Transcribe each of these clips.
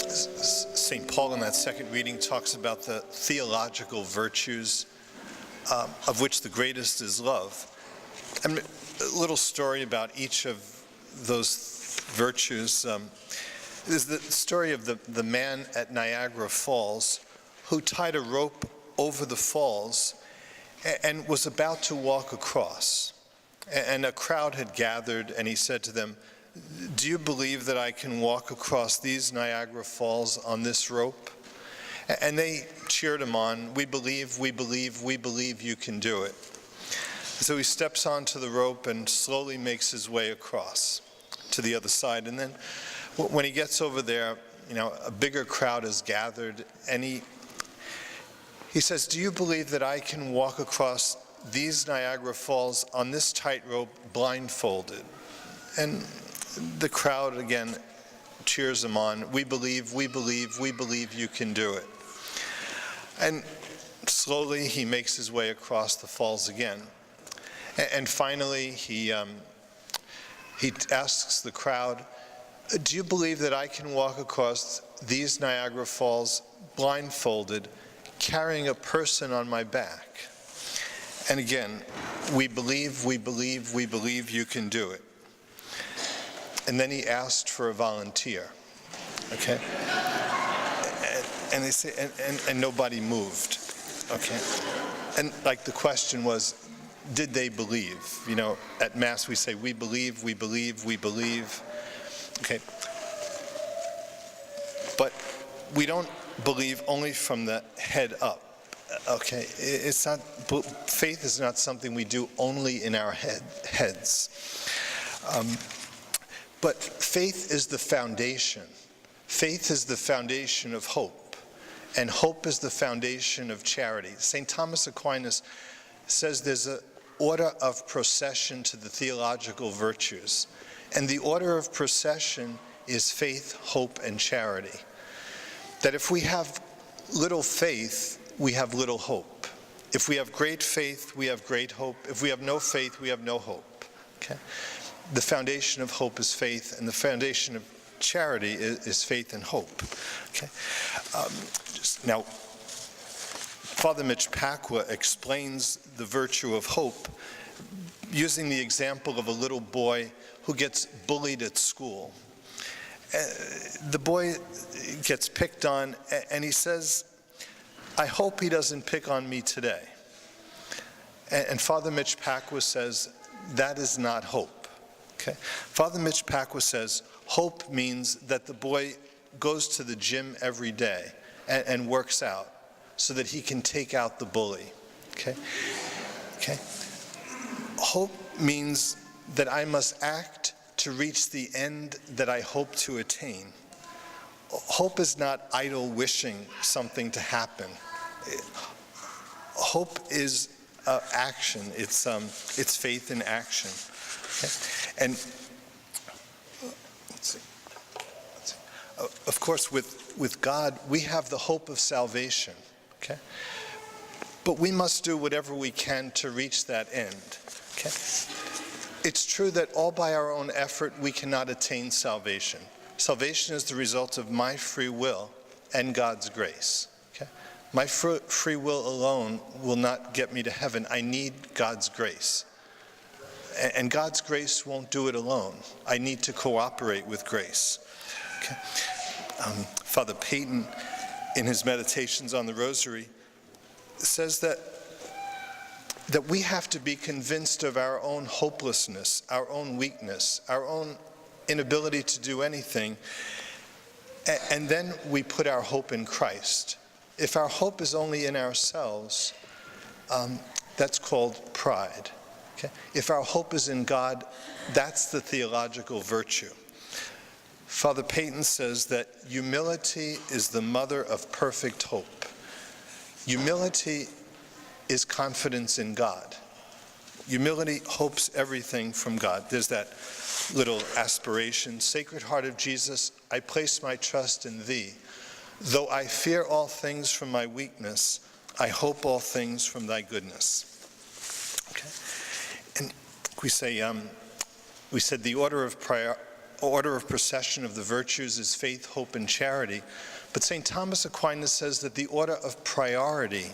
St. Paul in that second reading talks about the theological virtues, of which the greatest is love. And a little story about each of those virtues is the story of the man at Niagara Falls who tied a rope over the falls and was about to walk across. And a crowd had gathered, and he said to them, "Do you believe that I can walk across these Niagara Falls on this rope?" And they cheered him on. "We believe, we believe, we believe you can do it." So he steps onto the rope and slowly makes his way across to the other side. And then when he gets over there, a bigger crowd is gathered, and he says, "Do you believe that I can walk across these Niagara Falls on this tightrope blindfolded?" And the crowd again cheers him on. "We believe, we believe, we believe you can do it." And slowly he makes his way across the falls again. And finally he asks the crowd, "Do you believe that I can walk across these Niagara Falls blindfolded, carrying a person on my back?" And again, "We believe, we believe, we believe you can do it." And then he asked for a volunteer, okay? And they say, and nobody moved, okay? And like the question was, did they believe? At Mass we say, "We believe, we believe, we believe," okay? But we don't believe only from the head up, okay? It's not, faith is not something we do only in our heads. But faith is the foundation. Faith is the foundation of hope, and hope is the foundation of charity. St. Thomas Aquinas says there's an order of procession to the theological virtues, and the order of procession is faith, hope, and charity. That if we have little faith, we have little hope. If we have great faith, we have great hope. If we have no faith, we have no hope, okay? The foundation of hope is faith, and the foundation of charity is faith and hope. Okay. Now, Father Mitch Pacwa explains the virtue of hope using the example of a little boy who gets bullied at school. The boy gets picked on, and he says, "I hope he doesn't pick on me today." And Father Mitch Pacwa says, that is not hope. Okay. Father Mitch Pacwa says hope means that the boy goes to the gym every day and works out so that he can take out the bully. Okay. Okay. Hope means that I must act to reach the end that I hope to attain. Hope is not idle wishing something to happen. Hope is action. It's faith in action. Okay. And let's see. Of course, with God, we have the hope of salvation. Okay. But we must do whatever we can to reach that end. Okay. It's true that all by our own effort we cannot attain salvation. Salvation is the result of my free will and God's grace. Okay? My free will alone will not get me to heaven. I need God's grace. And God's grace won't do it alone. I need to cooperate with grace. Okay? Father Peyton, in his meditations on the Rosary, says that we have to be convinced of our own hopelessness, our own weakness, our own inability to do anything, and then we put our hope in Christ. If our hope is only in ourselves, that's called pride. Okay? If our hope is in God, that's the theological virtue. Father Peyton says that humility is the mother of perfect hope. Humility is confidence in God. Humility hopes everything from God. There's that little aspiration, Sacred Heart of Jesus, I place my trust in thee. Though I fear all things from my weakness, I hope all things from thy goodness. Okay. And we said the order of order of procession of the virtues is faith, hope, and charity. But St. Thomas Aquinas says that the order of priority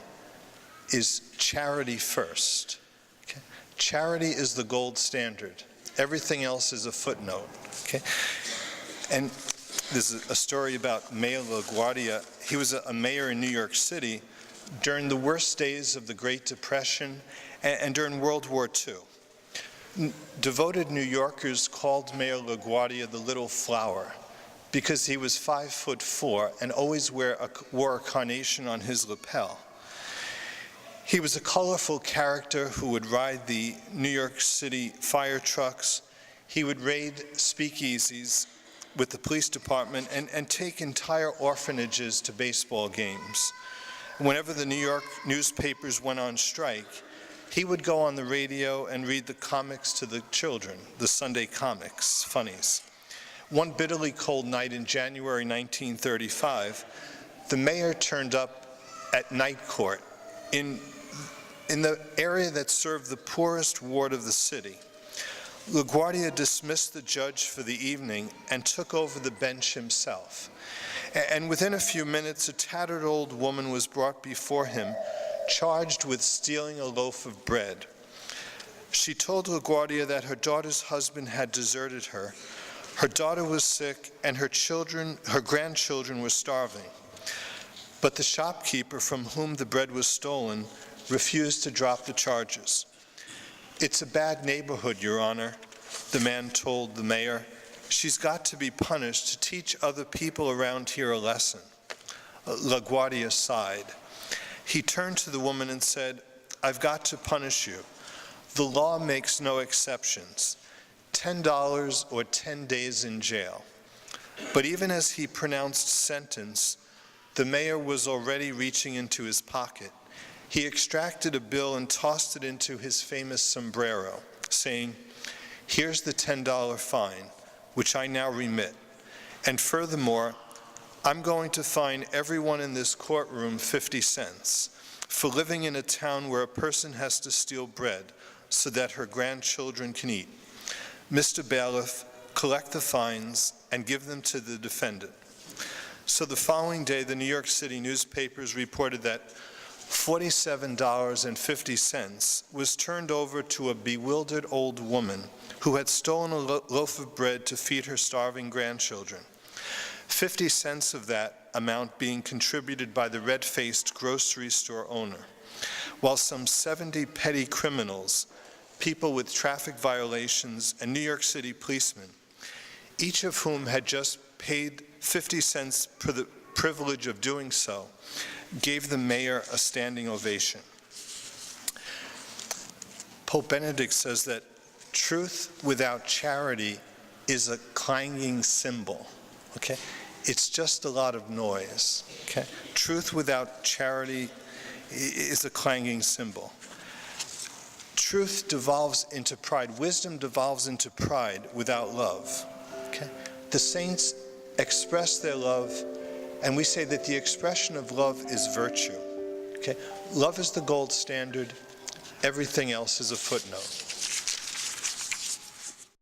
is charity first. Okay? Charity is the gold standard. Everything else is a footnote. Okay? And there's a story about Mayor LaGuardia. He was a mayor in New York City during the worst days of the Great Depression and during World War II. Devoted New Yorkers called Mayor LaGuardia the Little Flower because he was 5'4" and always wore a carnation on his lapel. He was a colorful character who would ride the New York City fire trucks. He would raid speakeasies with the police department and take entire orphanages to baseball games. Whenever the New York newspapers went on strike, he would go on the radio and read the comics to the children, the Sunday comics, funnies. One bitterly cold night in January 1935, the mayor turned up at night court in the area that served the poorest ward of the city. LaGuardia dismissed the judge for the evening and took over the bench himself. And within a few minutes, a tattered old woman was brought before him, charged with stealing a loaf of bread. She told LaGuardia that her daughter's husband had deserted her. Her daughter was sick, and her grandchildren were starving. But the shopkeeper from whom the bread was stolen refused to drop the charges. "It's a bad neighborhood, Your Honor," the man told the mayor. "She's got to be punished to teach other people around here a lesson." LaGuardia sighed. He turned to the woman and said, "I've got to punish you. The law makes no exceptions. $10 or 10 days in jail." But even as he pronounced sentence, the mayor was already reaching into his pocket. He extracted a bill and tossed it into his famous sombrero, saying, "Here's the $10 fine, which I now remit. And furthermore, I'm going to fine everyone in this courtroom 50 cents for living in a town where a person has to steal bread so that her grandchildren can eat. Mr. Bailiff, collect the fines and give them to the defendant." So the following day, the New York City newspapers reported that $47.50 was turned over to a bewildered old woman who had stolen a loaf of bread to feed her starving grandchildren. 50 cents of that amount being contributed by the red-faced grocery store owner, while some 70 petty criminals, people with traffic violations, and New York City policemen, each of whom had just paid 50 cents for the privilege of doing so, gave the mayor a standing ovation. Pope Benedict says that truth without charity is a clanging cymbal. Okay? It's just a lot of noise. Okay? Truth without charity is a clanging cymbal. Truth devolves into pride. Wisdom devolves into pride without love. Okay? The saints express their love, and we say that the expression of love is virtue. Okay? Love is the gold standard. Everything else is a footnote.